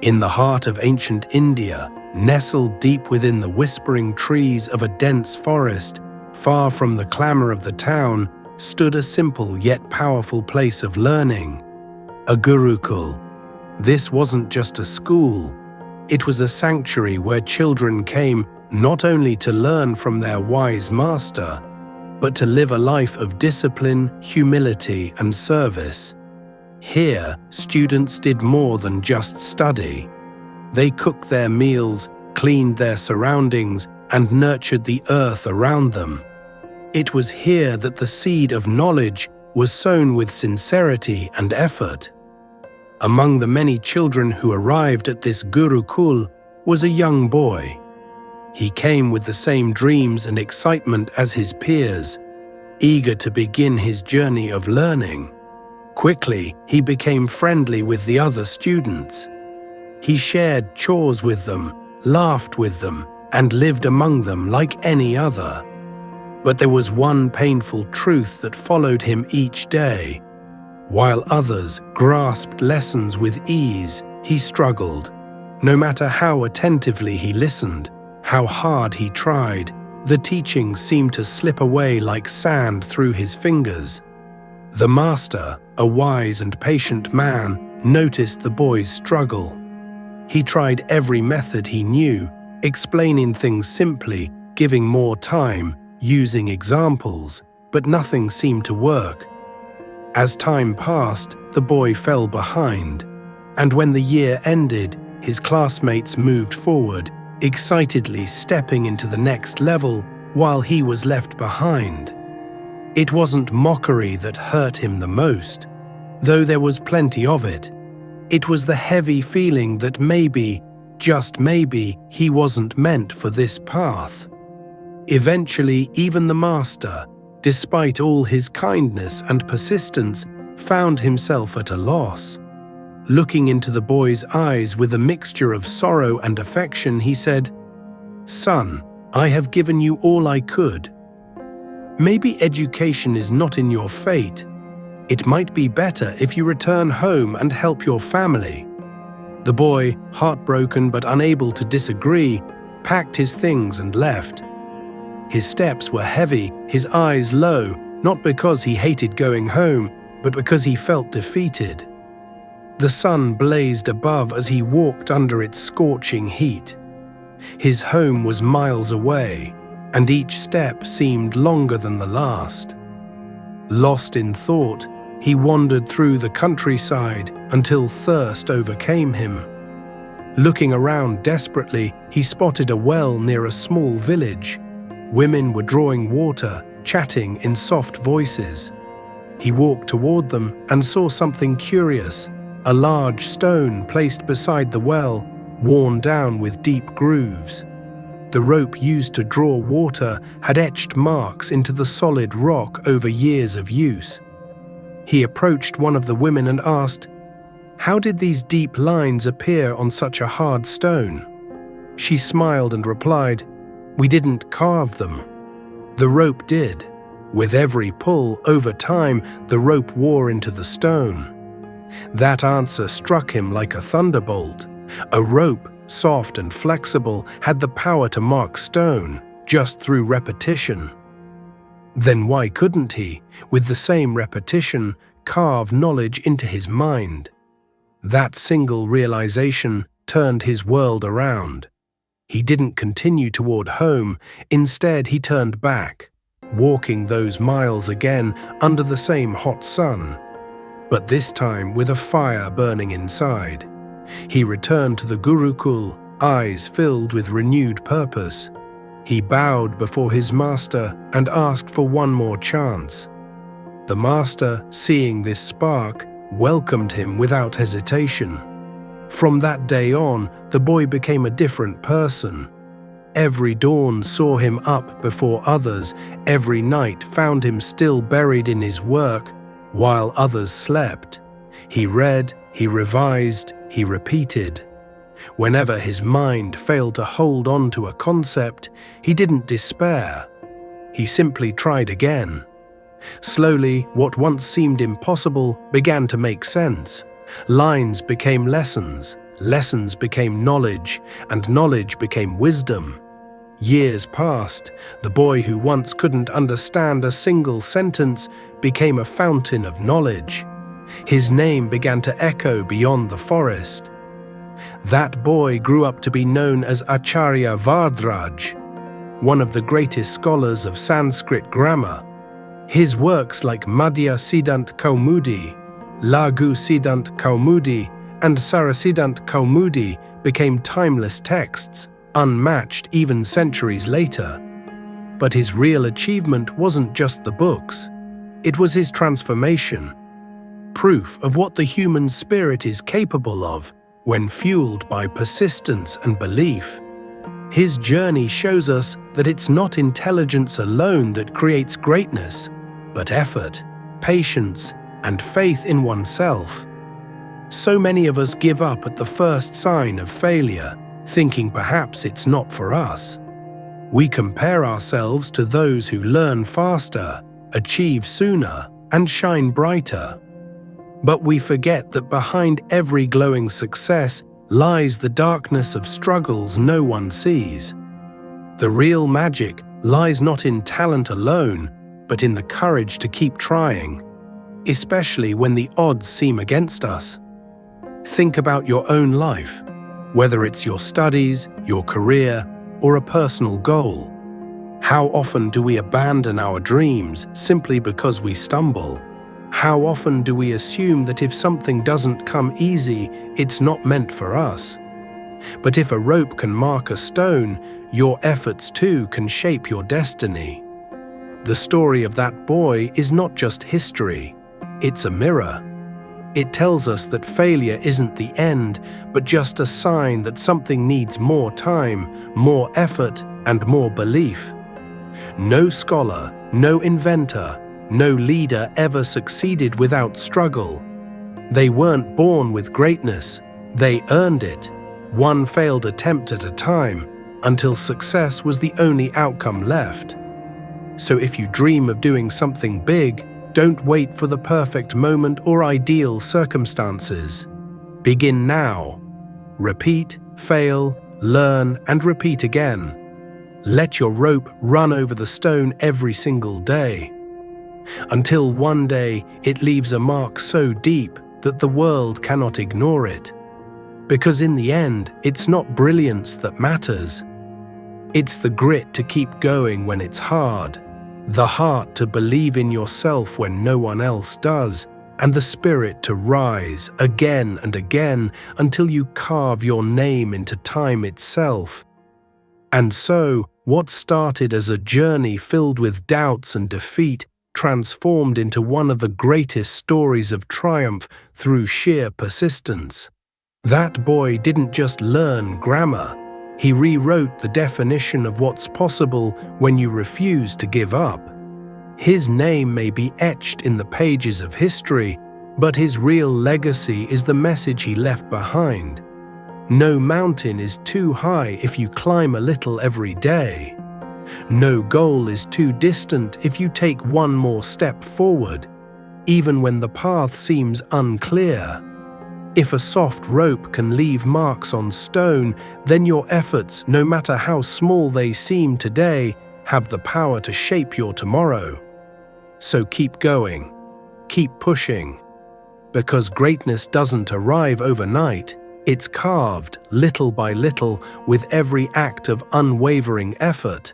In the heart of ancient India, nestled deep within the whispering trees of a dense forest, far from the clamor of the town, stood a simple yet powerful place of learning, a Gurukul. This wasn't just a school. It was a sanctuary where children came not only to learn from their wise master, but to live a life of discipline, humility, and service. Here, students did more than just study. They cooked their meals, cleaned their surroundings, and nurtured the earth around them. It was here that the seed of knowledge was sown with sincerity and effort. Among the many children who arrived at this Gurukul was a young boy. He came with the same dreams and excitement as his peers, eager to begin his journey of learning. Quickly, he became friendly with the other students. He shared chores with them, laughed with them, and lived among them like any other. But there was one painful truth that followed him each day. While others grasped lessons with ease, he struggled. No matter how attentively he listened, how hard he tried, the teachings seemed to slip away like sand through his fingers. The master, a wise and patient man, noticed the boy's struggle. He tried every method he knew, explaining things simply, giving more time, using examples, but nothing seemed to work. As time passed, the boy fell behind, and when the year ended, his classmates moved forward, excitedly stepping into the next level while he was left behind. It wasn't mockery that hurt him the most, though there was plenty of it. It was the heavy feeling that maybe, just maybe, he wasn't meant for this path. Eventually, even the master, despite all his kindness and persistence, found himself at a loss. Looking into the boy's eyes with a mixture of sorrow and affection, he said, "Son, I have given you all I could. Maybe education is not in your fate. It might be better if you return home and help your family." The boy, heartbroken but unable to disagree, packed his things and left. His steps were heavy, his eyes low, not because he hated going home, but because he felt defeated. The sun blazed above as he walked under its scorching heat. His home was miles away, and each step seemed longer than the last. Lost in thought, he wandered through the countryside until thirst overcame him. Looking around desperately, he spotted a well near a small village. Women were drawing water, chatting in soft voices. He walked toward them and saw something curious, a large stone placed beside the well, worn down with deep grooves. The rope used to draw water had etched marks into the solid rock over years of use. He approached one of the women and asked, "How did these deep lines appear on such a hard stone?" She smiled and replied, "We didn't carve them. The rope did. With every pull, over time, the rope wore into the stone." That answer struck him like a thunderbolt. A rope, soft and flexible, had the power to mark stone, just through repetition. Then why couldn't he, with the same repetition, carve knowledge into his mind? That single realization turned his world around. He didn't continue toward home, instead he turned back, walking those miles again under the same hot sun, but this time with a fire burning inside. He returned to the Gurukul, eyes filled with renewed purpose. He bowed before his master and asked for one more chance. The master, seeing this spark, welcomed him without hesitation. From that day on, the boy became a different person. Every dawn saw him up before others, every night found him still buried in his work, while others slept. He read, he revised, he repeated. Whenever his mind failed to hold on to a concept, he didn't despair. He simply tried again. Slowly, what once seemed impossible began to make sense. Lines became lessons, Lessons became knowledge, and knowledge became wisdom. Years passed. The boy who once couldn't understand a single sentence became a fountain of knowledge. His name began to echo beyond the forest. That boy grew up to be known as Acharya Vardraj, one of the greatest scholars of Sanskrit grammar. His works like Madhya Siddhant Kaumudi, Laghu Siddhant Kaumudi, and Sarasiddhant Kaumudi became timeless texts, unmatched even centuries later. But his real achievement wasn't just the books. It was his transformation, proof of what the human spirit is capable of when fueled by persistence and belief. His journey shows us that it's not intelligence alone that creates greatness, but effort, patience, and faith in oneself. So many of us give up at the first sign of failure, thinking perhaps it's not for us. We compare ourselves to those who learn faster, achieve sooner, and shine brighter. But we forget that behind every glowing success lies the darkness of struggles no one sees. The real magic lies not in talent alone, but in the courage to keep trying, especially when the odds seem against us. Think about your own life, whether it's your studies, your career, or a personal goal. How often do we abandon our dreams simply because we stumble? How often do we assume that if something doesn't come easy, it's not meant for us? But if a rope can mark a stone, your efforts too can shape your destiny. The story of that boy is not just history, it's a mirror. It tells us that failure isn't the end, but just a sign that something needs more time, more effort, and more belief. No scholar, no inventor, no leader ever succeeded without struggle. They weren't born with greatness, they earned it, one failed attempt at a time, until success was the only outcome left. So if you dream of doing something big, don't wait for the perfect moment or ideal circumstances. Begin now. Repeat, fail, learn, and repeat again. Let your rope run over the stone every single day, until one day it leaves a mark so deep that the world cannot ignore it. Because in the end, it's not brilliance that matters. It's the grit to keep going when it's hard, the heart to believe in yourself when no one else does, and the spirit to rise again and again until you carve your name into time itself. And so, what started as a journey filled with doubts and defeat transformed into one of the greatest stories of triumph through sheer persistence. That boy didn't just learn grammar, he rewrote the definition of what's possible when you refuse to give up. His name may be etched in the pages of history, but his real legacy is the message he left behind. No mountain is too high if you climb a little every day. No goal is too distant if you take one more step forward, even when the path seems unclear. If a soft rope can leave marks on stone, then your efforts, no matter how small they seem today, have the power to shape your tomorrow. So keep going, keep pushing, because greatness doesn't arrive overnight. It's carved little by little with every act of unwavering effort.